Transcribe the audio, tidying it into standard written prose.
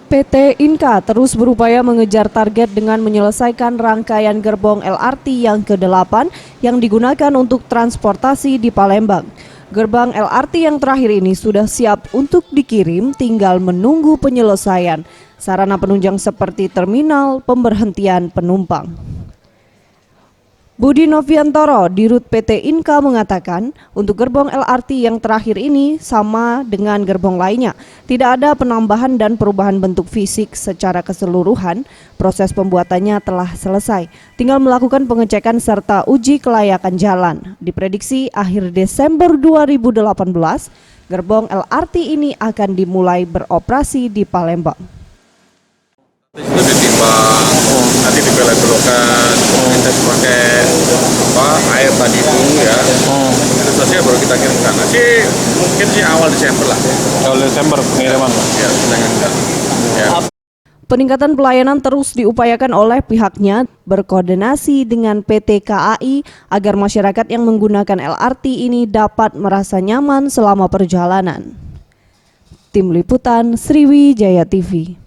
PT Inka terus berupaya mengejar target dengan menyelesaikan rangkaian gerbong LRT yang ke-8 yang digunakan untuk transportasi di Palembang. Gerbang LRT yang terakhir ini sudah siap untuk dikirim, tinggal menunggu penyelesaian sarana penunjang seperti terminal pemberhentian penumpang. Budi Noviantoro, Dirut PT Inka mengatakan, untuk gerbong LRT yang terakhir ini sama dengan gerbong lainnya. Tidak ada penambahan dan perubahan bentuk fisik secara keseluruhan. Proses pembuatannya telah selesai. Tinggal melakukan pengecekan serta uji kelayakan jalan. Diprediksi akhir Desember 2018, gerbong LRT ini akan dimulai beroperasi di Palembang. Itu ditimbang, nanti dibelok-belokkan, kita pakai air tadi dulu ya. Itu selesai baru kita kirimkan. Mungkin sih awal Desember lah. Awal Desember pengiriman. Ya, ya. Peningkatan pelayanan terus diupayakan oleh pihaknya berkoordinasi dengan PT KAI agar masyarakat yang menggunakan LRT ini dapat merasa nyaman selama perjalanan. Tim Liputan Sriwijaya TV.